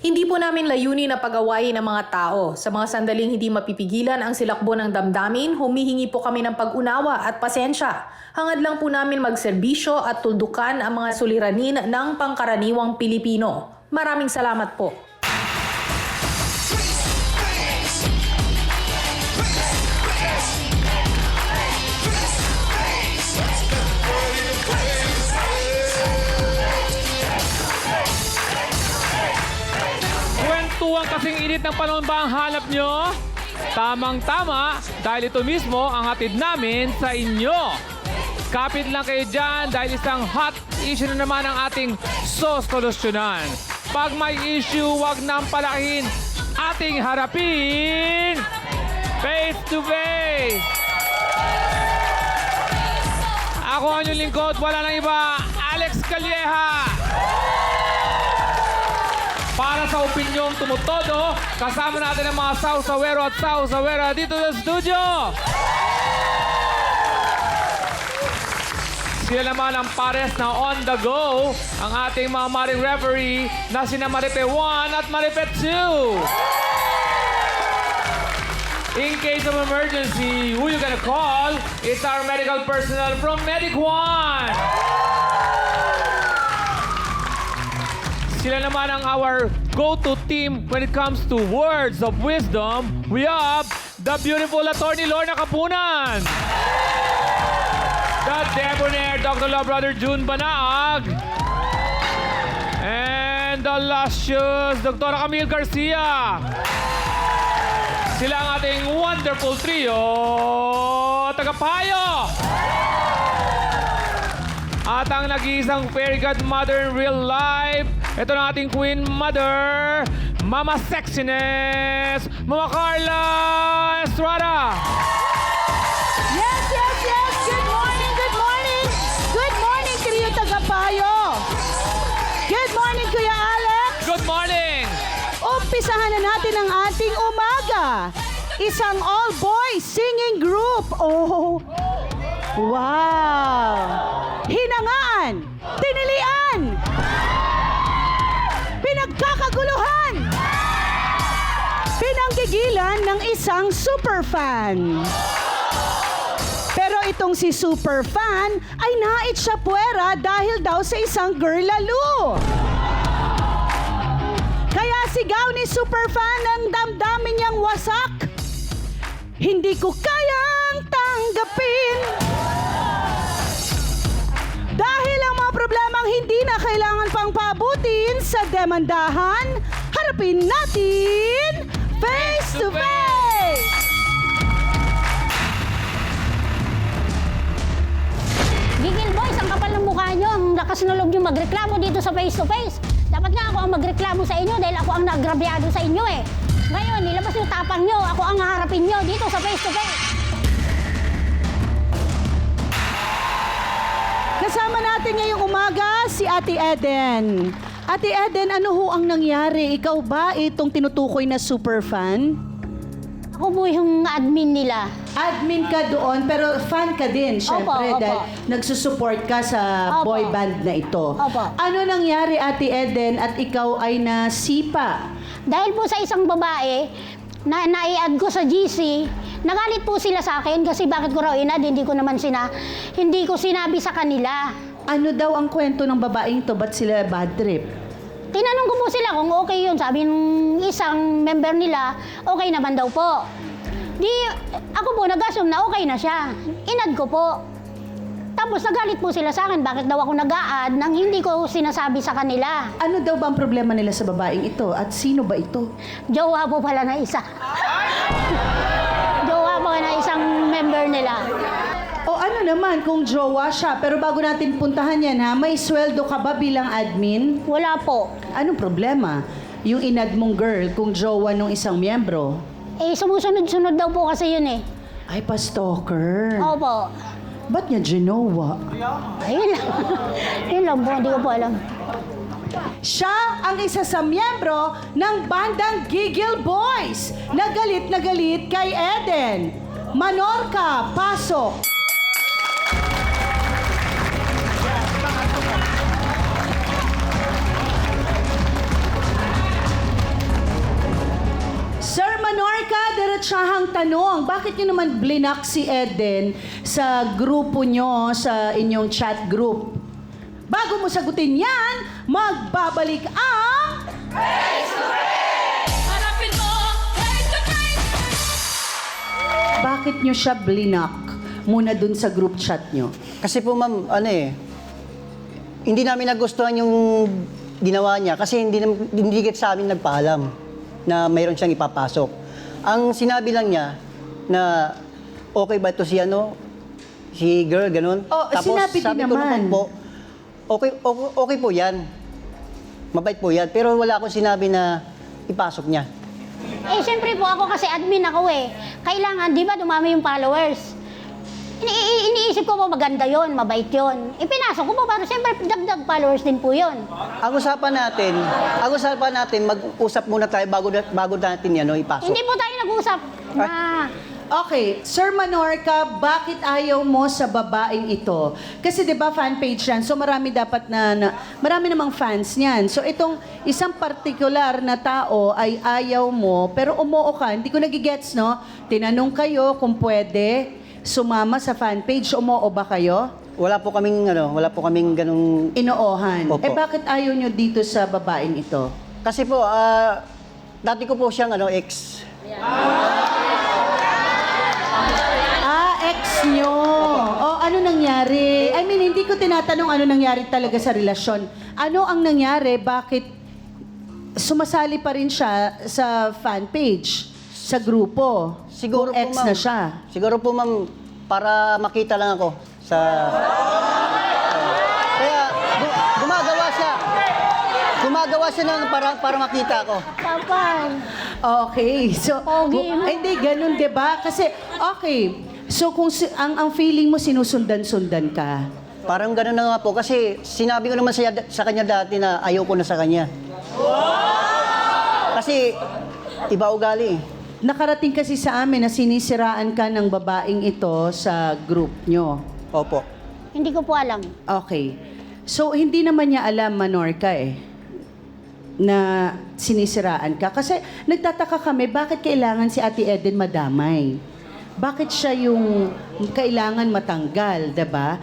Hindi po namin layunin na pag-awayin ng mga tao. Sa mga sandaling hindi mapipigilan ang silakbo ng damdamin, humihingi po kami ng pag-unawa at pasensya. Hangad lang po namin magserbisyo at tuldukan ang mga suliranin ng pangkaraniwang Pilipino. Maraming salamat po. Kwentuhan kasing init ng panahon ba ang hanap nyo? Tamang-tama dahil ito mismo ang hatid namin sa inyo. Kapit lang kayo dyan dahil isang hot issue na naman ang ating solusyonan. Pag may issue, wag nang palahin, ating harapin face to face. Ako ang inyong lingkod, wala nang iba, Alex Calleja. Para sa opinyong tumutodo, kasama natin ang mga sausawero at sausawera dito sa studio. Sila naman ang pares na on the go, ang ating mga maring referee na sina Maripe 1 at Maripe 2. In case of emergency, who you gonna call? It's our medical personnel from Medic 1. Sila naman ang our go-to team when it comes to words of wisdom. We have the beautiful attorney Lorna Kapunan. The debonair Dr. Law Brother June Banaag. And the luscious Dr. Camille Garcia. Sila ang ating wonderful trio, tagapayo. At ang nag-iisang fairy godmother in real life, ito na ating queen mother, Mama Sexiness, Mama Carla Estrada. Yes, yes, yes! Good morning, good morning! Good morning, Trio Tagapayo! Good morning, Kuya Alex! Good morning! Umpisahan na natin ang ating umaga. Isang all-boys singing group. Oh, wow! Hinangaan, tinilian, pinagkakaguluhan, pinanggigilan ng isang superfan. Pero itong si superfan ay nait siya puwera dahil daw sa isang girl lalo. Kaya sigaw ni superfan ang damdamin niyang wasak. Hindi ko kayang tanggapin. Dahil ang mga problemang hindi na kailangan pang pabutin sa demandahan, harapin natin face to face! Gigil boys, ang kapal ng mukha nyo. Ang lakas ng loob nyo magreklamo dito sa face to face. Dapat nga ako ang magreklamo sa inyo dahil ako ang nagrabyado sa inyo eh. Ngayon, nilabas yung tapang nyo. Ako ang haharapin nyo dito sa face to face. Kasama natin ngayong umaga si Ate Eden. Ate Eden, ano ho ang nangyari? Ikaw ba itong tinutukoy na superfan? Ako po yung admin nila. Admin ka doon, pero fan ka din, syempre, Opo. dahil nagsusupport ka sa Opo. boy band na ito. Opo. Ano nangyari, Ate Eden, at ikaw ay nasipa? Dahil po sa isang babae na nai-add ko sa GC, nagalit po sila sa akin kasi bakit ko raw inad, hindi ko sinabi sa kanila. Ano daw ang kwento ng babaeng to? Ba't sila bad trip? Tinanong ko po sila kung okay yun. Sabi ng isang member nila, okay naman daw po. Di, ako po nag-assume na okay na siya. Inad ko po. Tapos nagalit po sila sa akin, bakit daw ako nag-a-add nang hindi ko sinasabi sa kanila. Ano daw ba ang problema nila sa babaeng ito? At sino ba ito? Jowa po pala na isa. Jowa po na isang member nila. O ano naman kung jowa siya? Pero bago natin puntahan yan ha, may sweldo ka ba bilang admin? Wala po. Anong problema? Yung inad mong girl kung jowa nung isang miyembro? Eh, sumusunod-sunod daw po kasi yun eh. Ay, pa-stalker. Opo. Ba't niya ginawa? Ayun lang. Yun lang po, hindi ko po alam. Siya ang isa sa miyembro ng bandang Gigil Boys na galit kay Eden. Manorca, pasok! diretsahang tanong, bakit nyo naman blinak si Eden sa grupo nyo, sa inyong chat group? Bago mo sagutin yan, magbabalik ang... Bakit nyo siya blinak muna dun sa group chat nyo? Kasi po ma'am, hindi namin nagustuhan yung ginawa niya kasi hindi sa amin nagpaalam na mayroon siyang ipapasok. Ang sinabi lang niya na okay ba ito si girl, ganun. Oh, sinabi din sabi ko naman. po, okay po yan. Mabait po yan. Pero wala akong sinabi na ipasok niya. Eh, siyempre po ako kasi admin ako eh. Kailangan, di ba, dumami yung followers. Iniisip ko po maganda yon, mabait yon. Ipinasok ko po para siyempre dagdag followers din po yon. Ang usapan natin, mag-usap muna tayo bago natin yan, ipasok. Hindi po tayo nag-usap na... Okay, Sir Manorca, bakit ayaw mo sa babaeng ito? Kasi 'di ba fan page yan, so marami dapat marami namang fans niyan. So itong isang particular na tao ay ayaw mo, pero umuo ka. Hindi ko nagigets, no? Tinanong kayo kung pwede sumama sa fan page, umuo ba kayo? Wala po kaming ganung... Inoohan. Opo. Eh bakit ayaw nyo dito sa babaeng ito? Kasi po, dati ko po siyang ex. Ex nyo. O, ano nangyari? I mean, hindi ko tinatanong ano nangyari talaga sa relasyon. Ano ang nangyari? Bakit sumasali pa rin siya sa fan page, sa grupo? Siguro Kung ex po, ma'am. na siya. Siguro po, ma'am, para makita lang ako sa... Kaya, gumagawa siya ng para makita ako. Kapal. Okay. So, Pogi, no? ay, hindi, ganun, diba? Kasi, okay. So, kung ang feeling mo sinusundan-sundan ka, Parang gano'n na nga po. Kasi sinabi ko naman sa kanya dati na ayaw ko na sa kanya. Kasi iba ugali. nakarating kasi sa amin na sinisiraan ka ng babaeng ito sa group nyo. Opo. Hindi ko po alam. Okay. So, hindi naman niya alam, Manorca, na sinisiraan ka. Kasi nagtataka kami, bakit kailangan si Ate Eden madamay? Bakit siya yung kailangan matanggal, diba?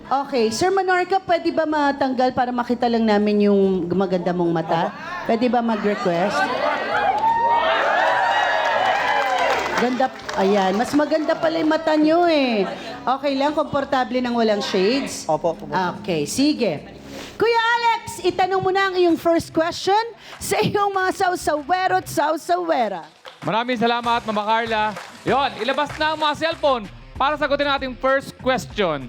Okay, Sir Manorca, pwede ba matanggal para makita lang namin yung maganda mong mata? Pwede ba mag-request? Ganda, ayan. Mas maganda pala yung mata nyo eh. Okay lang, komportable nang walang shades? Opo. Okay, sige. Kuya Alex, itanong mo na ang iyong first question sa iyong mga sausawero at sausawera. Maraming salamat, Mama Carla. Yon, ilabas na ang mga cellphone para sagutin nating first question.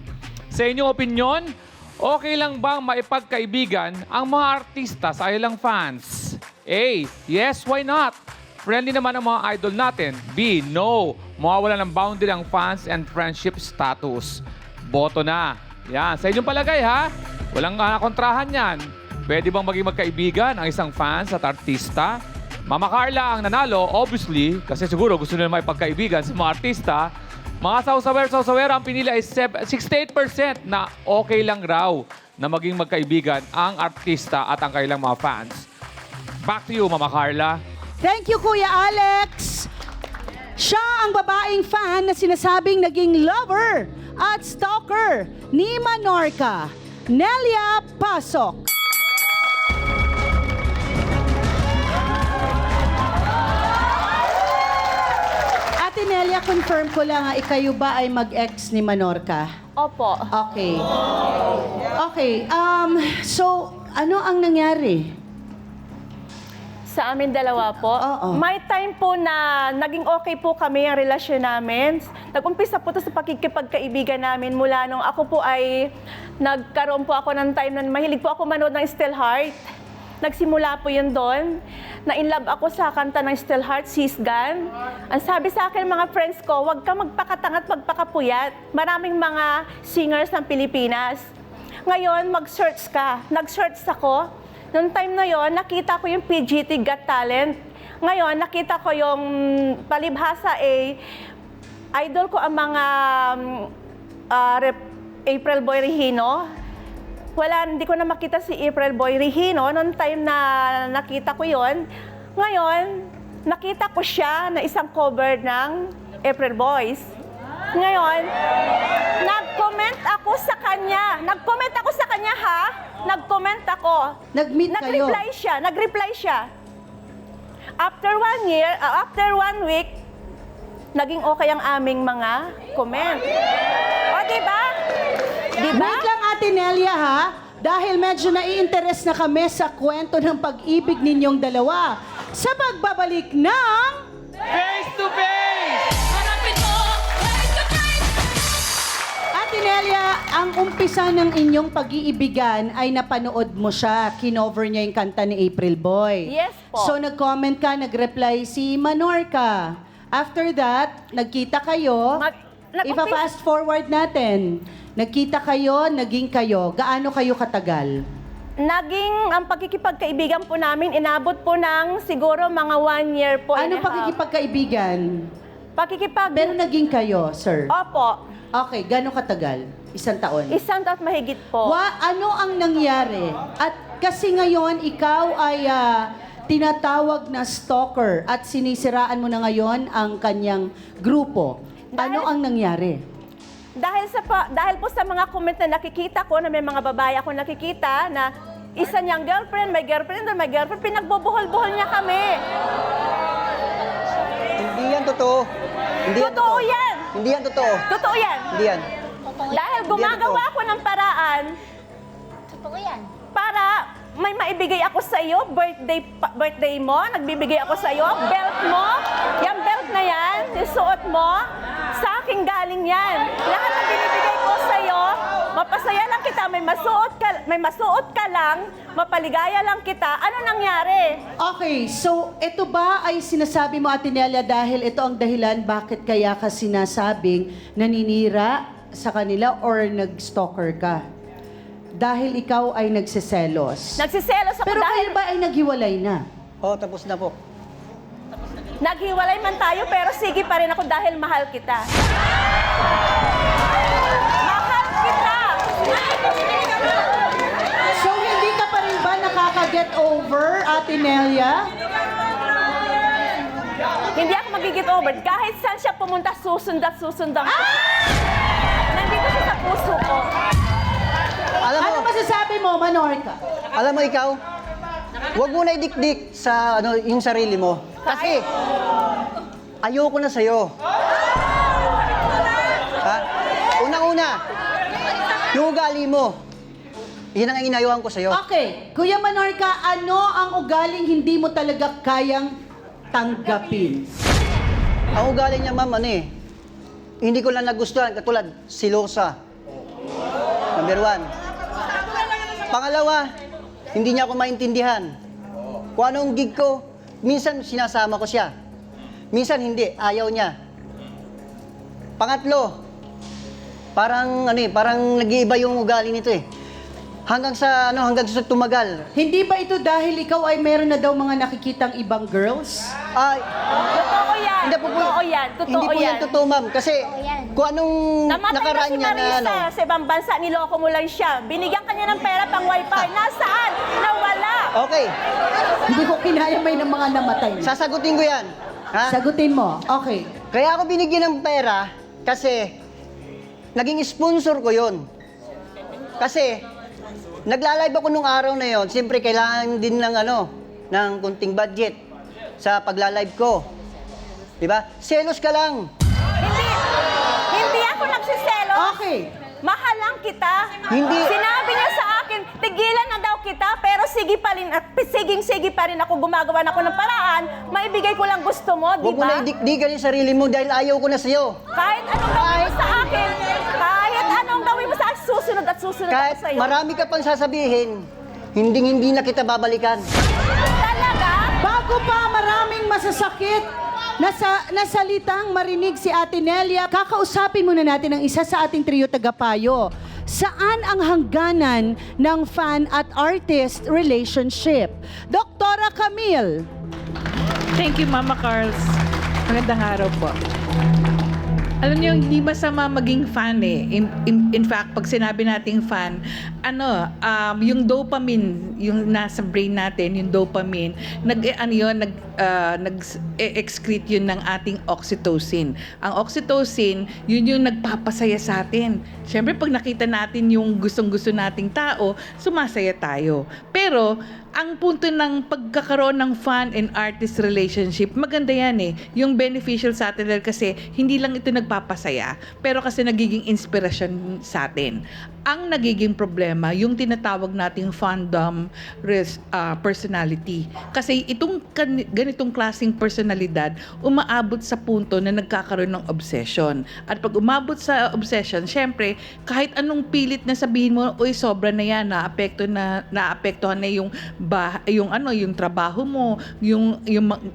Sa inyong opinion, okay lang bang maipagkaibigan ang mga artista sa ilang fans? A. Yes, why not? Friendly naman ang mga idol natin. B. No. Mawawala ng boundary ang fans and friendship status. Boto na. Yan, sa inyong palagay ha. Walang kontrahan yan. Pwede bang maging magkaibigan ang isang fans at artista? Mama Carla ang nanalo, obviously, kasi siguro gusto nila maipagkaibigan sa mga artista. Mga sausawer ang pinili ay 68% na okay lang raw na maging magkaibigan ang artista at ang kailang mga fans. Back to you, Mama Carla. Thank you, Kuya Alex. Siya ang babaeng fan na sinasabing naging lover at stalker ni Manorca. Nelia, pasok. Ate Nelia, confirm ko lang, ikayo ba ay mag-ex ni Manorca? Opo. Okay. Okay, so ano ang nangyari? Sa amin dalawa po. Oo. May time po na naging okay po kami ang relasyon namin. Nag-umpisa po ito sa pakikipagkaibigan namin mula nung ako po ay nagkaroon po ako ng time na mahilig po ako manood ng Still Heart. Nagsimula po yun doon. Na-inlove ako sa kanta ng Still Heart, Sis Gan. Ang sabi sa akin mga friends ko, huwag ka magpakatanga at magpakapuyat. Maraming mga singers ng Pilipinas. Ngayon, mag-search ka. Nag-search ako. Noong time na yon, nakita ko yung PGT Got Talent. Ngayon, nakita ko yung palibhasa idol ko ang mga April Boy Regino. Hindi ko na makita si April Boy Regino noong time na nakita ko yon. Ngayon, nakita ko siya na isang cover ng April Boys. Ngayon, nag-comment ako sa kanya. Nag-comment ako sa kanya, ha? Nag-comment ako. Nag-meet kayo? Nag-reply siya. After 1 year, after 1 week, naging okay ang aming mga comment. O, diba? Diba? Wait lang, Ate Nelia, ha? Dahil medyo nai-interest na kami sa kwento ng pag-ibig ninyong dalawa. Sa pagbabalik ng... Face to face! Ate Nelia, ang umpisa ng inyong pag-iibigan ay napanood mo siya. Kinover niya yung kanta ni April Boy. Yes po. So nag-comment ka, nag-reply si Manorca. After that, nagkita kayo. Ipa-fast forward natin. Nagkita kayo, naging kayo. Gaano kayo katagal? Ang pagkikipagkaibigan po namin, inabot po ng siguro mga 1 year po. Ano pagkikipagkaibigan? Pero Pero naging kayo, sir. Opo, Okay, gaano katagal? 1 taon? isang taon mahigit po. Ano ang nangyari? At kasi ngayon, ikaw ay tinatawag na stalker at sinisiraan mo na ngayon ang kanyang grupo. Ano ang nangyari? Dahil po sa mga comment na nakikita ko, na may mga babae ako nakikita na isa niyang girlfriend, may girlfriend doon, may girlfriend, pinagbubuhol-buhol niya kami. Hindi yan totoo. Hindi yan Totoo yan. Hindi yan totoo. Totoo yan. Hindi yan. Dahil gumagawa ako ng paraan Totoo yan. para may maibigay ako sa iyo, birthday mo, nagbibigay ako sa iyo, belt mo, yung belt na yan, suot mo, sa akin galing yan. Lahat ng binibigay ko sa iyo, mapasaya lang kita, may masuot ka lang, mapaligaya lang kita. Ano nangyari? Okay, so ito ba ay sinasabi mo, Ate Nelia, dahil ito ang dahilan bakit kaya ka sinasabing naninira sa kanila or nag-stalker ka? Dahil ikaw ay nagsiselos. Nagsiselos ako Pero dahil kayo ba ay naghiwalay na? Oh, tapos na po. naghiwalay man tayo, pero sige pa rin ako dahil mahal kita. Mahal kita! So hindi ka pa rin ba nakaka-get over, Ate Nelia? Hindi ako magigit over. Kahit saan siya pumunta, susundan ko. Nandito siya sa puso ko. Ano masasabi mo, Manorca? Alam mo ikaw, huwag mo na idikdik sa yung sarili mo. Kasi, ayoko na sa'yo. Ha? Unang-una, yung ugali mo, yun ang inayuhan ko sa'yo. Okay, Kuya Manorca, ano ang ugaling hindi mo talaga kayang tanggapin? Ang ugali niya, ma'am, hindi ko lang nagustuhan, katulad, silosa. Number 1. Pangalawa, hindi niya ako maintindihan. Kung anong gig ko, minsan sinasama ko siya. Minsan hindi, ayaw niya. Pangatlo, parang nag-iiba yung ugali nito eh. Hanggang sa tumagal. Hindi ba ito dahil ikaw ay meron na daw mga nakikitang ibang girls? Ay, Totoo yan. hindi po Totoo yan. Hindi po yan totoo, ma'am. Kasi yan. kung anong Namatay na nakaraan si niya Marisa sa ibang bansa, niloko mo lang siya. Binigyan ka niya ng pera pang wifi. Nasaan? Nawala. Okay, Hindi ko kinaya may ng mga namatay. sasagutin ko yan. Ha? Sagutin mo. Okay. Kaya ako binigyan ng pera kasi naging sponsor ko yon. Kasi nagla-live ako nung araw na yon. Siyempre kailangan din ng kunting budget sa pagla-live ko. 'Di ba? Selos ka lang. Hindi ako nagsiselos. Okay. Mahal lang kita. Hindi. Sinabi niya sa akin, tigilan na daw kita, pero sige pa rin ako, gumagawa na ako ng paraan, maibigay ko lang gusto mo, di Huwag mo ba? na idikdikan yung sarili mo dahil ayaw ko na sa'yo. Kahit anong gawin mo sa akin, susunod at susunod Kahit ako sa'yo. marami ka pang sasabihin, hindi na kita babalikan. Talaga? Bago pa maraming masasakit na salitang marinig si Ate Nelia, kakausapin muna natin ang isa sa ating trio tagapayo. Saan ang hangganan ng fan at artist relationship? Doktora Camille. Thank you, Mama Carls. Magandang araw po. Alam niyo, hindi masama maging fan eh. In fact, pag sinabi nating fan, yung dopamine, yung nasa brain natin, yung dopamine, nag-excrete yun ng ating oxytocin. Ang oxytocin, yun yung nagpapasaya sa atin. Siyempre, pag nakita natin yung gustong-gusto nating tao, sumasaya tayo. Pero, ang punto ng pagkakaroon ng fan and artist relationship, maganda yan eh. Yung beneficial sa atin dahil kasi hindi lang ito nagpapasaya, pero kasi nagiging inspirasyon sa atin. Ang nagiging problema, yung tinatawag nating fandom personality. Kasi itong ganitong klaseng personalidad, umaabot sa punto na nagkakaroon ng obsession. At pag umabot sa obsession, syempre, kahit anong pilit na sabihin mo, uy, sobra na yan, naapektuhan na yung yung trabaho mo, yung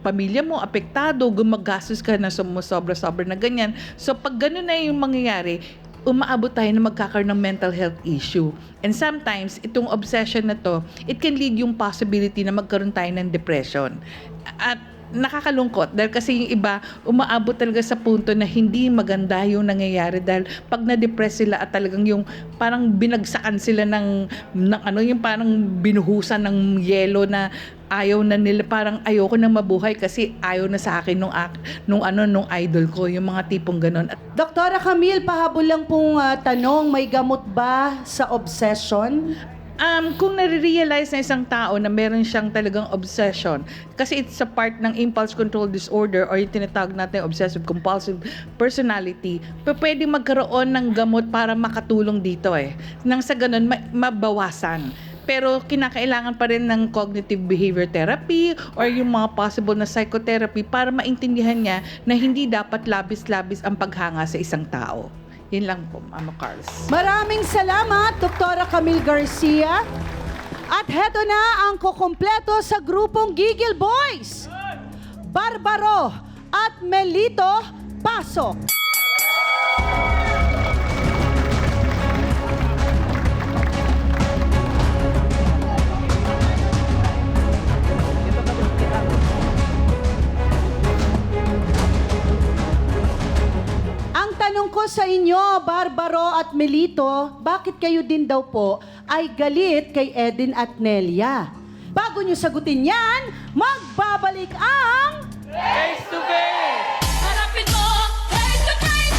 pamilya mo apektado, gumagastos ka na sobra-sobra na ganyan. So pag ganun na yung mangyayari, umaabot tayo na magkakaroon ng mental health issue. And sometimes, itong obsession na to, it can lead yung possibility na magkaroon tayo ng depression. At nakakalungkot dahil kasi yung iba umaabot talaga sa punto na hindi maganda yung nangyayari dahil pag na-depress sila at talagang yung parang binagsakan sila ng yung parang binuhusan ng yelo na ayaw na nila, parang ayoko na mabuhay kasi ayaw na sa akin nung idol ko, yung mga tipong ganon. At Doktora Camille, pahabol lang pong tanong, may gamot ba sa obsession? kung nare-realize na isang tao na meron siyang talagang obsession, kasi it's a part ng impulse control disorder or yung tinatawag natin obsessive compulsive personality, pwede magkaroon ng gamot para makatulong dito nang sa ganun mabawasan. Pero kinakailangan pa rin ng cognitive behavior therapy or yung mga possible na psychotherapy para maintindihan niya na hindi dapat labis-labis ang paghanga sa isang tao. Yun lang po, Mama Carlos. Maraming salamat, Doktora Camille Garcia. At heto na ang kukumpleto sa grupong Gigil Boys. Barbaro at Melito, pasok! Tanong ko sa inyo, Barbaro at Melito, bakit kayo din daw po ay galit kay Eden at Nelia? Bago nyo sagutin yan, magbabalik ang... Face to face! Harapin mo, face to face!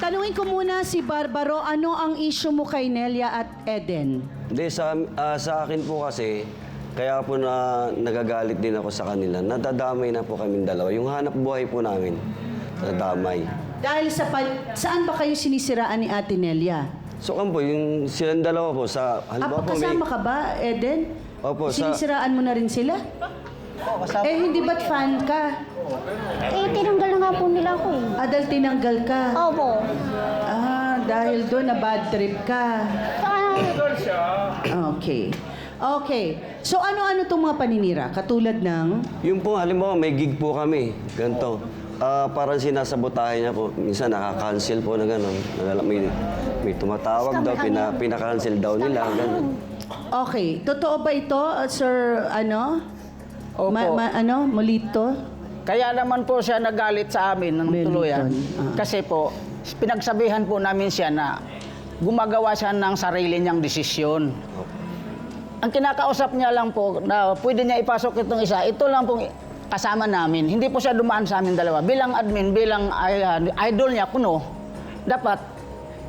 Tanungin ko muna si Barbaro, ano ang issue mo kay Nelia at Eden? Hindi, sa akin po kasi, kaya po na nagagalit din ako sa kanila. Nadadamay na po kaming dalawa. Yung hanap buhay po namin, nadamay. Dahil saan ba kayo sinisiraan ni Ate Nelia? So po, yung silang dalawa po, halimbawa po Kasama ka ba, Eden? Opo, Sinisiraan mo na rin sila? Kasama. Hindi ba't fan ka? Tinanggal na nga po nila ako Dahil tinanggal ka? Opo. Dahil doon na bad trip ka. Okay. So ano-ano itong mga paninira? Katulad ng... yung po, halimbawa, may gig po kami. Ganito. Parang sinasabotahe niya po. Minsan nakaka-cancel po na gano'n. May tumatawag daw, pinaka-cancel daw nila. Gano'n. Okay. Totoo ba ito, Sir, Opo. Molito? Kaya naman po siya nagalit sa amin ng Meliton. tuluyan. Kasi po, pinagsabihan po namin siya na gumagawa siya ng sarili niyang desisyon. Ang kinakausap niya lang po na pwede niya ipasok itong isa, ito lang pong kasama namin. Hindi po siya dumaan sa amin dalawa. Bilang admin, bilang idol niya, kuno, dapat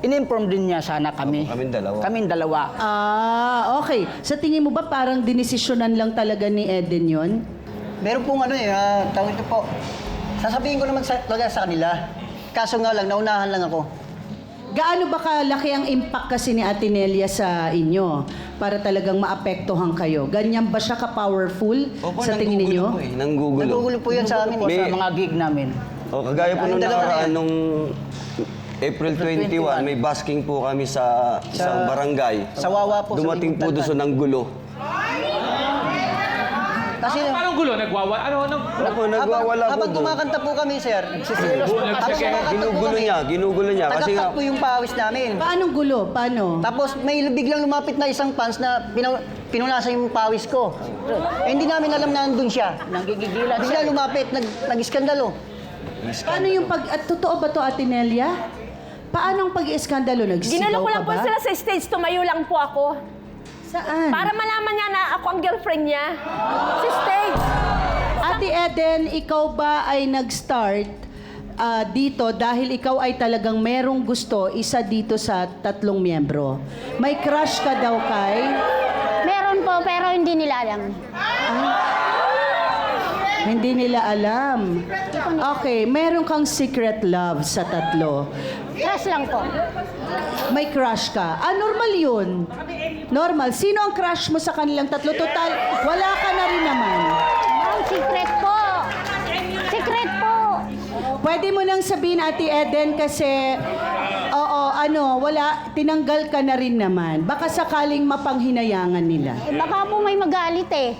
in-inform din niya sana kami. Kaming dalawa. Kaming dalawa. Okay. Sa tingin mo ba parang dinesisyonan lang talaga ni Eden yon? Meron pong tawag ito po. Sasabihin ko naman talaga sa kanila. Kaso nga lang, naunahan lang ako. Gaano ba kalaki ang impact kasi ni Ate Nelia sa inyo para talagang maapektuhan kayo? Ganyan ba siya ka-powerful sa tingin ninyo? Nanggugulo. Nagugulo po yan sa amin. Po sa mga gig namin. Kagaya po nung nakaraan, nung April 21, may basking po kami sa isang barangay. Sa Wawa po. Dumating po doon ng gulo. Kasi Parang gulo, nagwawala. Nagwawala po habang doon. kumakanta po kami, sir. Habang kumakanta po kami. Ginugulo niya. Kasi nga, Tagapak po yung pawis namin. Paanong gulo? Paano? Tapos may biglang lumapit na isang fans na pinunasan yung pawis ko. Eh, hindi namin alam na nandun siya. Nanggigigilan Bigla siya. lumapit, nag-iskandalo. Paano yung totoo ba to, Ate Nelia? Paano ang pag-ieskandalo? Nagsigaw Ginulo ko ka lang po ba? sila sa stage, tumayo lang po ako. Saan? Para malaman niya na ako ang girlfriend niya. Sa stage. Ate Eden, ikaw ba ay nag-start dito dahil ikaw ay talagang merong gusto isa dito sa 3 miyembro? May crush ka daw kay? Meron po, pero hindi nila alam. Hindi nila alam. Okay, meron kang secret love sa 3. Crush lang po. May crush ka. Normal yun. Normal. Sino ang crush mo sa kanilang 3? Total, wala ka na rin naman. Ma'am, secret po. Secret po. Pwede mo nang sabihin, Ate Eden, kasi, wala, tinanggal ka na rin naman. Baka sakaling mapanghinayangan nila. Eh, baka po may magalit eh.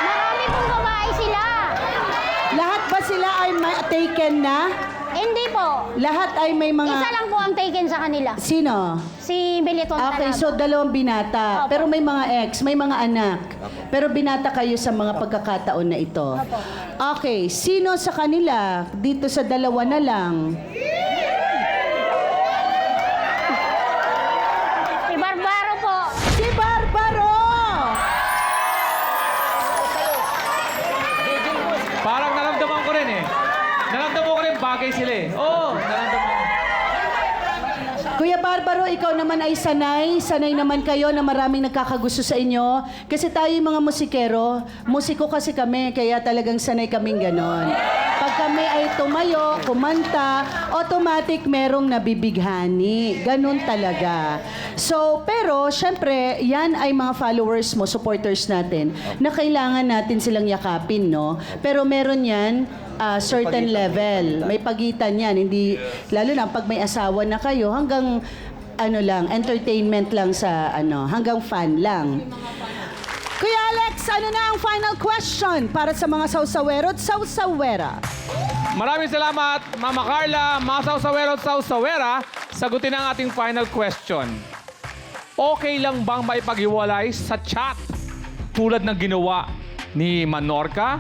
Marami pong babae sila. Lahat ba sila ay taken na? Hindi po. Lahat ay may mga... Isa lang po ang taken sa kanila. Sino? Si Beliton Okay, Tanab. so 2 binata. Opo. Pero may mga ex, may mga anak. Pero binata kayo sa mga pagkakataon na ito. Okay, sino sa kanila? Dito sa 2 na lang. Si Barbaro po. Si Barbaro! Parang naramdaman ko rin eh. Naramdaman ko rin bagay sila eh. Oo, naramdaman ko. Kuya Barbaro, ikaw naman ay sanay. Sanay naman kayo na maraming nagkakagusto sa inyo. Kasi tayo yung mga musikero, musiko kasi kami, kaya talagang sanay kaming ganon. Pag kami ay tumayo, kumanta, automatic merong nabibighani. Ganon talaga. So, pero, syempre, yan ay mga followers mo, supporters natin, na kailangan natin silang yakapin, no? Pero meron yan, certain level. May pagitan yan. Hindi, lalo na pag may asawa na kayo, hanggang entertainment lang sa hanggang fun lang. Kuya Alex, ano na ang final question para sa mga sausawero at sausawera? Maraming salamat, Mama Carla, mga sausawero at sausawera. Sagutin ang ating final question. Okay lang bang maipaghiwalay sa chat tulad ng ginawa ni Manorca?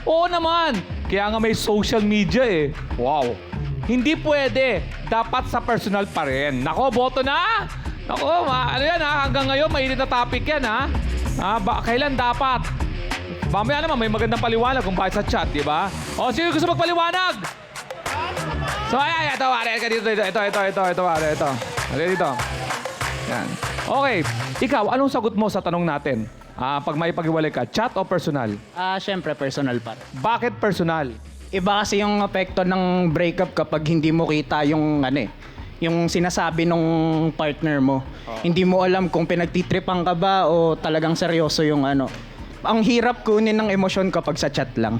Oo naman. Kaya nga may social media eh. Wow. Hindi pwede. Dapat sa personal pa rin. Nako, boto na. Nako, ano yan ha? Hanggang ngayon, mainit na topic yan ha. Kailan dapat? Mamaya naman, may magandang paliwanag kung bakit sa chat, di ba? O, sino gusto magpaliwanag? So, ito, ito. Dito. Yan. Okay. Ikaw, anong sagot mo sa tanong natin? Pag may pag-iwalay ka, chat o personal? Siyempre, personal pa. Bakit personal? Iba kasi yung apekto ng breakup kapag hindi mo kita yung yung sinasabi nung partner mo. Hindi mo alam kung pinagtitripan ka ba o talagang seryoso yung Ang hirap kunin ng emosyon kapag sa chat lang.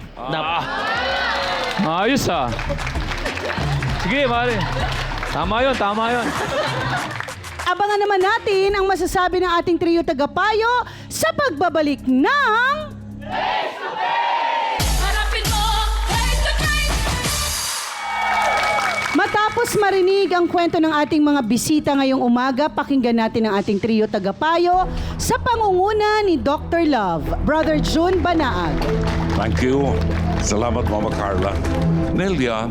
Ayos ah. Sige, pare. Tama yun. Abangan naman natin ang masasabi ng ating trio tagapayo sa pagbabalik ng... Harapin mo, face to face. Matapos marinig ang kwento ng ating mga bisita ngayong umaga, pakinggan natin ang ating trio tagapayo sa pangunguna ni Dr. Love, Brother June Banaag. Thank you. Salamat, Mama Carla. Nelia,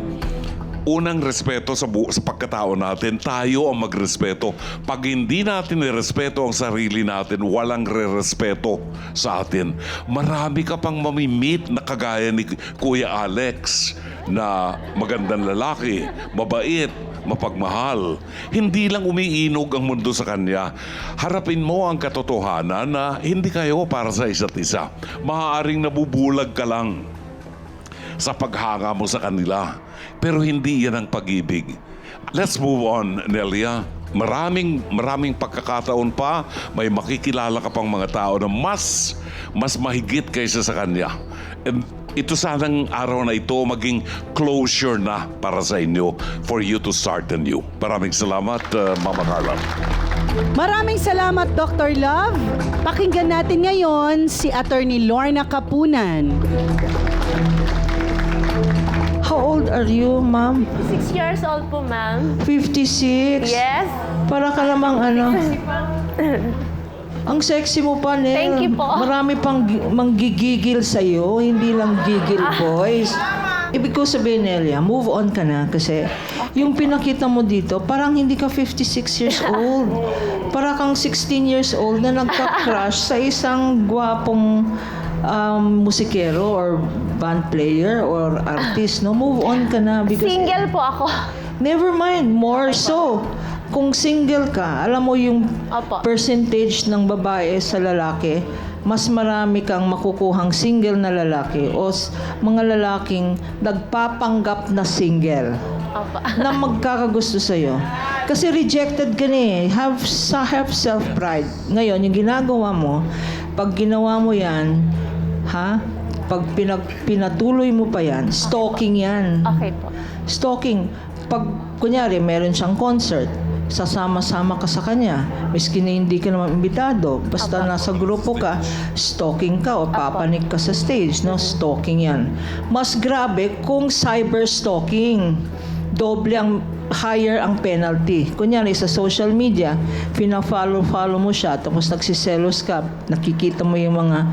unang respeto sa pagkatao natin, tayo ang magrespeto. Pag hindi natin nirespeto ang sarili natin, walang re-respeto sa atin. Marami ka pang mamimit na kagaya ni Kuya Alex na magandang lalaki, mabait, mapagmahal. Hindi lang umiinog ang mundo sa kanya. Harapin mo ang katotohanan na hindi kayo para sa isa't isa. Maaaring nabubulag ka lang sa paghanga mo sa kanila. Pero hindi yan ang pag-ibig. Let's move on, Nelia. Maraming pagkakataon pa, may makikilala ka pang mga tao na mas mahigit kaysa sa kanya. And ito sanang araw na ito maging closure na para sa inyo for you to start anew. Maraming salamat, Mama Carla. Maraming salamat, Dr. Love. Pakinggan natin ngayon si Attorney Lorna Kapunan. How old are you, ma'am? 6 years old po, ma'am. 56? Yes. Para ka namang Ang sexy mo pa, Nel. Thank you po. Marami pang manggigigil sa'yo, hindi lang gigil boys. Ibig ko sabihin, Nelia, move on ka na kasi yung pinakita mo dito, parang hindi ka 56 years old. Para kang 16 years old na nagka-crush sa isang gwapong musikero or band player or artist. No, move on ka na. Because Single po ako. never mind, more so. Kung single ka, alam mo yung Opo. percentage ng babae sa lalaki, mas marami kang makukuhang single na lalaki o mga lalaking nagpapanggap na single Opo. na magkakagusto sa'yo. Kasi rejected ka na eh. Have self-pride. Ngayon, yung ginagawa mo, pag ginawa mo yan, pag pinatuloy mo pa yan, stalking yan. Okay po. Stalking. Pag, kunyari, meron siyang concert, sasama-sama ka sa kanya, miski na hindi ka naman imbitado, basta nasa grupo ka, stalking ka o papanik ka sa stage, no? Stalking yan. Mas grabe kung cyber stalking. Doble ang higher ang penalty. Kunyari sa social media, pina-follow mo siya, tapos nagsiselos ka, nakikita mo yung mga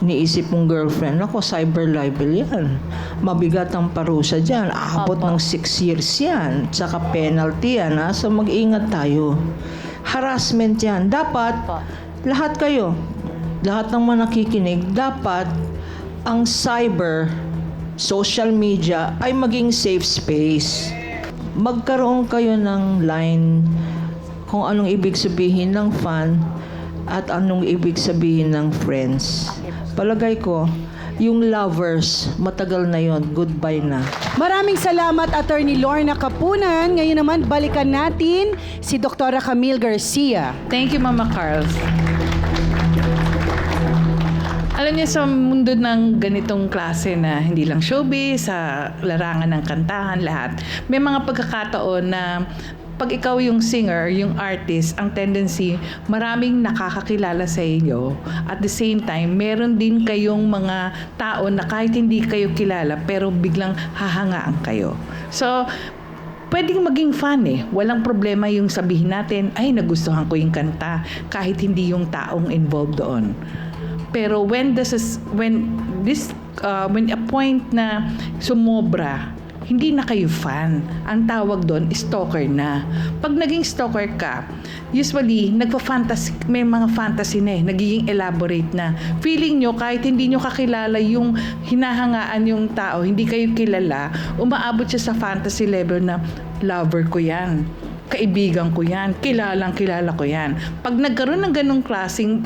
iniisip mong girlfriend, ako, cyber libel yan. Mabigat ang parusa dyan. Aabot ng 6 years yan. Tsaka penalty yan, ha? So mag-ingat tayo. Harassment yan. Dapat, lahat kayo, lahat ng mga nakikinig, dapat ang cyber, social media, ay maging safe space. Magkaroon kayo ng line kung anong ibig sabihin ng fan at anong ibig sabihin ng friends. Palagay ko, yung lovers, matagal na yon, goodbye na. Maraming salamat, Attorney Lorna Kapunan. Ngayon naman, balikan natin si Dr. Camille Garcia. Thank you, Mama Carl. Alam niyo, sa mundo ng ganitong klase na hindi lang showbiz, sa larangan ng kantahan, lahat, may mga pagkakataon na pag ikaw yung singer, yung artist, ang tendency, maraming nakakakilala sa inyo. At the same time, meron din kayong mga tao na kahit hindi kayo kilala, pero biglang hahangaan kayo. So, pwedeng maging fan eh. Walang problema yung sabihin natin, ay, nagustuhan ko yung kanta, kahit hindi yung taong involved doon. Pero when a point na sumobra, hindi na kayo fan. Ang tawag doon, stalker na. Pag naging stalker ka, usually, may mga fantasy na eh, nagiging elaborate na. Feeling nyo, kahit hindi nyo kakilala yung hinahangaan yung tao, hindi kayo kilala, umaabot siya sa fantasy level na, lover ko yan, kaibigan ko yan, kilala ko yan. Pag nagkaroon ng ganong klaseng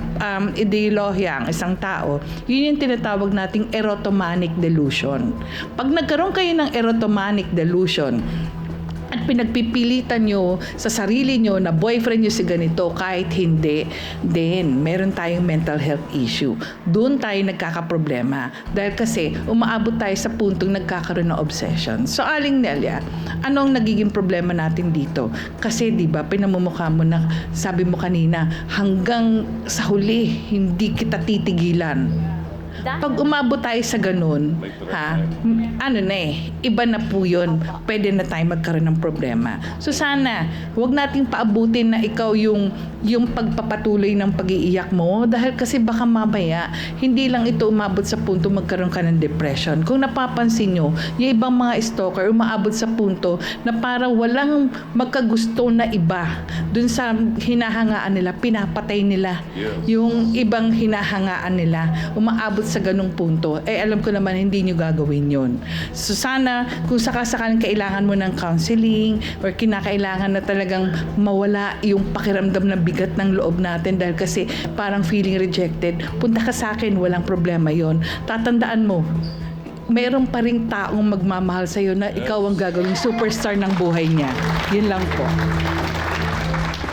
ideolohiya ang isang tao, yun yung tinatawag nating erotomanic delusion. Pag nagkaroon kayo ng erotomanic delusion, at pinagpipilitan nyo sa sarili nyo na boyfriend nyo si ganito kahit hindi, then meron tayong mental health issue. Doon tayo nagkakaproblema. Dahil kasi umaabot tayo sa puntong nagkakaroon ng obsession. So, Aling Nelia, anong nagiging problema natin dito? Kasi di ba pinamumukha mo na, sabi mo kanina, hanggang sa huli, hindi kita titigilan. Pag umabot tayo sa ganun, iba na po yun. Pwede na tayo magkaroon ng problema. So sana, huwag nating paabutin na ikaw yung pagpapatuloy ng pag-iiyak mo dahil kasi baka mamaya, hindi lang ito umabot sa punto magkaroon ka ng depression. Kung napapansin nyo, yung ibang mga stalker umaabot sa punto na parang walang magkagusto na iba. Dun sa hinahangaan nila, pinapatay nila yung ibang hinahangaan nila. Umaabot sa ganung punto, alam ko naman hindi nyo gagawin yun. So sana, kung sakasakaling kailangan mo ng counseling or kinakailangan na talagang mawala yung pakiramdam na bigat ng loob natin dahil kasi parang feeling rejected, punta ka sa akin, walang problema yon. Tatandaan mo, mayroon pa ring taong magmamahal sa'yo na ikaw ang gagawing superstar ng buhay niya. Yun lang po.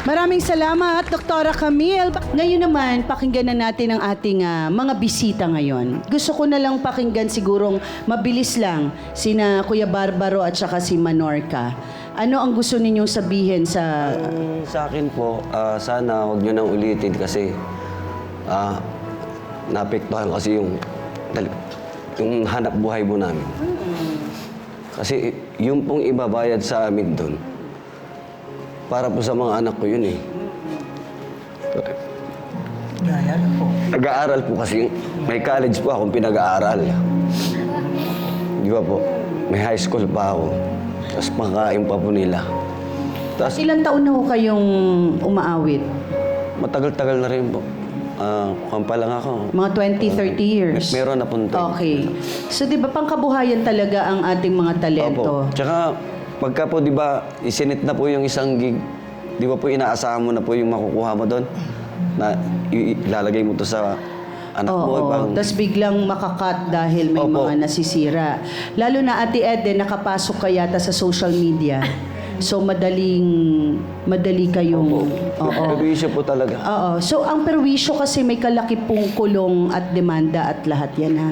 Maraming salamat, Dr. Camille. Ngayon naman, pakinggan na natin ang ating mga bisita ngayon. Gusto ko na lang pakinggan sigurong mabilis lang sina Kuya Barbaro at saka si Manorca. Ano ang gusto ninyong sabihin sa... Sa akin po, sana huwag nyo nang ulitin kasi naapektuhan kasi yung hanap buhay mo namin. Kasi yung pong ibabayad sa amin doon, para po sa mga anak ko yun eh. Nag-aaral po kasi, may college po akong pinag-aaral. Di ba po? May high school pa ako. Tapos pangkain pa po nila. Tapos Ilang taon na ho kayong umaawit? matagal-tagal na rin po. Kung pa lang ako. Mga 20, 30 years? Meron na po tayo. Okay. So, di ba, pangkabuhayan talaga ang ating mga talento? Opo. Tsaka, pagka po, di ba, isinit na po yung isang gig, di ba po, inaasahan mo na po yung makukuha mo doon, na ilalagay mo to sa anak mo. Oo, tapos biglang makakat dahil may Opo. mga nasisira. Lalo na Ate Eden, nakapasok ka yata sa social media. So, madali kayong... Oo. Perwisyo po talaga. Oo. So, ang perwisyo kasi may kalaki pong kulong at demanda at lahat yan, ha?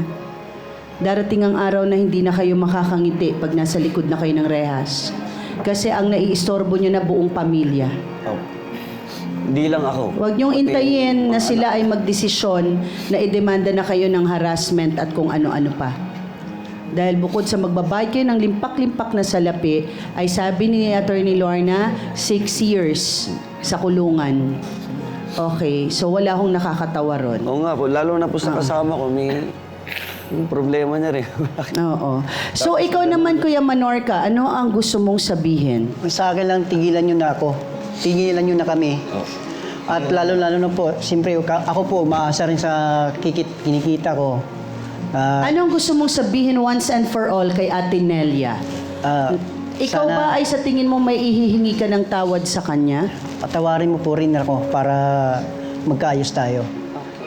Darating ang araw na hindi na kayo makakangiti pag nasa likod na kayo ng rehas. Kasi ang naiistorbo nyo na buong pamilya. Opo. Hindi lang ako. Huwag niyong Pati intayin mga na sila anak. ay magdesisyon na idemanda na kayo ng harassment at kung ano-ano pa. Dahil bukod sa magbabayad kayo ng limpak-limpak na salapi, ay sabi ni Attorney Lorna, 6 years sa kulungan. Okay, so wala akong nakakatawa ron. Oo nga po, lalo na po sa kasama ko, may problema niya rin. Oo. So ikaw naman, Kuya Manorca, ano ang gusto mong sabihin? Sa akin lang, tigilan nyo na ako. Tigilan nyo na kami. At lalo-lalo na po, siyempre ako po, umaasa rin sa kinikita ko. Ano ang gusto mong sabihin once and for all kay Ate Nelia? Ikaw sana ba ay sa tingin mo may ihihingi ka ng tawad sa kanya? Patawarin mo po rin ako para magkaayos tayo.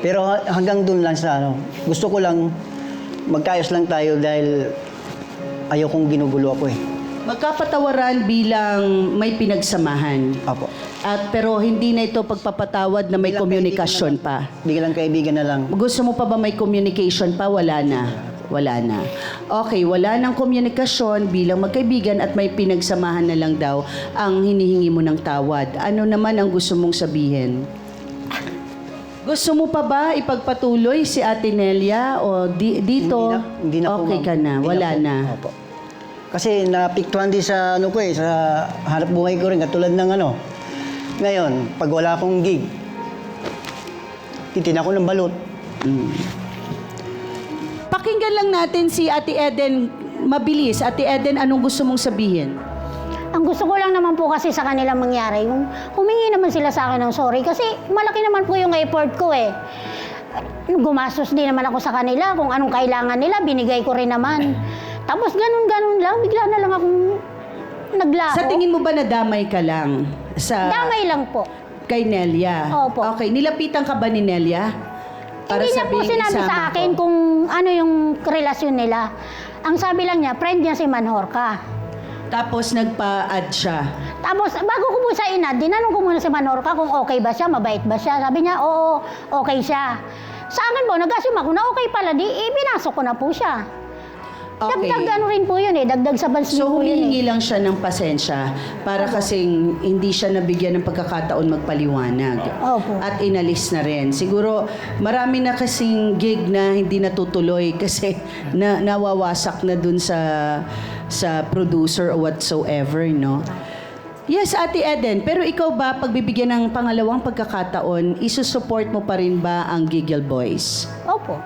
Pero hanggang dun lang sa gusto ko lang magkaayos lang tayo dahil ayaw kong ginugulo ako eh. Magkapatawaran bilang may pinagsamahan. Apo. Pero hindi na ito pagpapatawad na may Bilang komunikasyon kaibigan pa. Biglang kaibigan na lang. Gusto mo pa ba may communication pa? Wala na. Wala na. Okay, wala nang komunikasyon bilang magkaibigan at may pinagsamahan na lang daw ang hinihingi mo ng tawad. Ano naman ang gusto mong sabihin? Gusto mo pa ba ipagpatuloy si Ate Nelia o dito? Hindi na po, okay ma'am. ka na, Hindi wala po. na. Opo. Kasi napiktuhan din sa sa hanap buhay ko rin katulad ng Ngayon, pag wala akong gig, titin ako ng balot. Pakinggan lang natin si Ate Eden mabilis. Ate Eden, anong gusto mong sabihin? Ang gusto ko lang naman po kasi sa kanila mangyari, yung humingi naman sila sa akin ng sorry kasi malaki naman po yung effort ko eh. Gumastos din naman ako sa kanila, kung anong kailangan nila, binigay ko rin naman. Tapos ganun-ganun lang, bigla na lang akong naglaho. Sa tingin mo ba nadamay ka lang? Damay lang po. Kay Nelia? Opo. Okay, nilapitan ka ba ni Nelia? Hindi niya po sabihin, sinabi isama sa ko. akin kung ano yung relasyon nila. Ang sabi lang niya, friend niya si Manorca. Tapos nagpa-add siya. Tapos, bago ko po sa inad, dinanong ko muna si Manorca kung okay ba siya, mabait ba siya. Sabi niya, oo, okay siya. Sa akin po, nag-assume ako na okay pala, di pinasok ko na po siya. Okay. Dagdag ano rin po yun eh, dagdag sa bansin So po yun humihingi eh. lang siya ng pasensya para kasing hindi siya nabigyan ng pagkakataon magpaliwanag. Opo. At inalis na rin. Siguro marami na kasing gig na hindi natutuloy kasi nawawasak na dun sa producer or whatsoever, no? Yes, Ate Eden, pero ikaw ba, pagbibigyan ng pangalawang pagkakataon, isusupport mo pa rin ba ang Giggle Boys? Opo.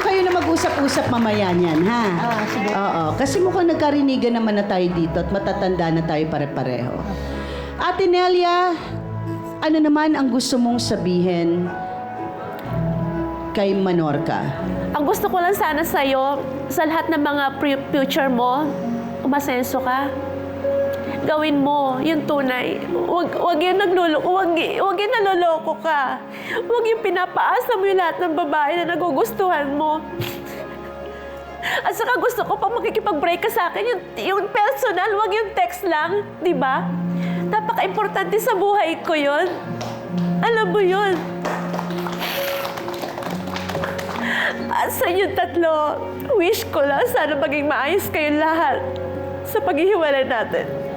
Kayo na mag-usap-usap mamaya niyan, ha? Sige. Oo, kasi mukhang nagkarinigan naman na tayo dito at matatanda na tayo pare-pareho. Ate Nelia, ano naman ang gusto mong sabihin kay Manorca? Ang gusto ko lang sana sa'yo, sa lahat ng mga future mo, umasenso ka. Gawin mo yung tunay. Huwag yung nagluloko, huwag yung naloloko ka. Huwag yung pinapaasa mo yung lahat ng babae na nagugustuhan mo. At saka gusto ko pa makikipag-break ka sa akin, yung personal, huwag yung text lang, di ba? Napaka-importante sa buhay ko yun. Alam mo yun. At sa inyong tatlo, wish ko lang sana maging maayos kayong lahat sa paghihiwalay natin.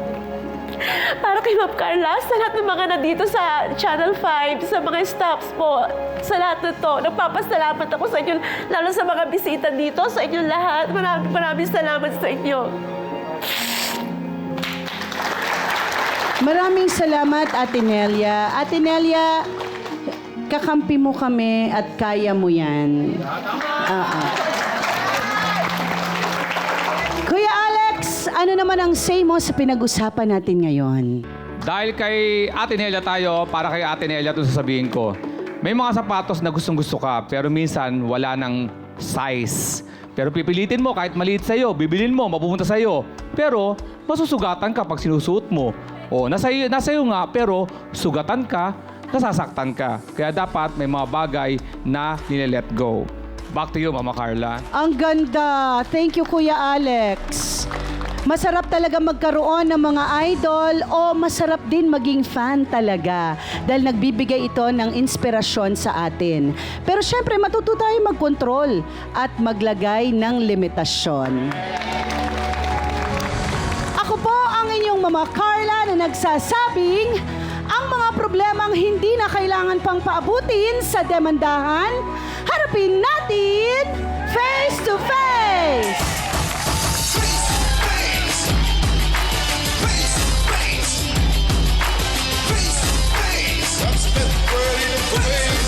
Para kay Ma'am Carla, sa lahat ng mga nandito sa Channel 5, sa mga staffs po, sa lahat na to, nagpapasalamat ako sa inyo, lalo sa mga bisita dito, sa inyong lahat. Maraming salamat sa inyo. Maraming salamat, Ate Nelia. Ate Nelia, kakampi mo kami at kaya mo yan. Kuya Alex, ano naman ang say mo sa pinag-usapan natin ngayon? Dahil kay Ate Nelia tayo, para kay Ate Nelia ito sasabihin ko. May mga sapatos na gustong-gusto ka, pero minsan wala ng size. Pero pipilitin mo kahit maliit sa'yo, bibilin mo, mapupunta sa'yo. Pero masusugatan ka pag sinusuot mo. O, nasa'yo nga, pero sugatan ka, nasasaktan ka. Kaya dapat may mga bagay na nile-let go. Back to you, Mama Carla. Ang ganda. Thank you, Kuya Alex. Masarap talaga magkaroon ng mga idol o masarap din maging fan talaga dahil nagbibigay ito ng inspirasyon sa atin. Pero syempre, matuto tayo magkontrol at maglagay ng limitasyon. Ako po ang inyong Mama Carla na nagsasabing ang mga problemang hindi na kailangan pang paabutin sa demandahan, harapin natin face to face! That's the best word in the way.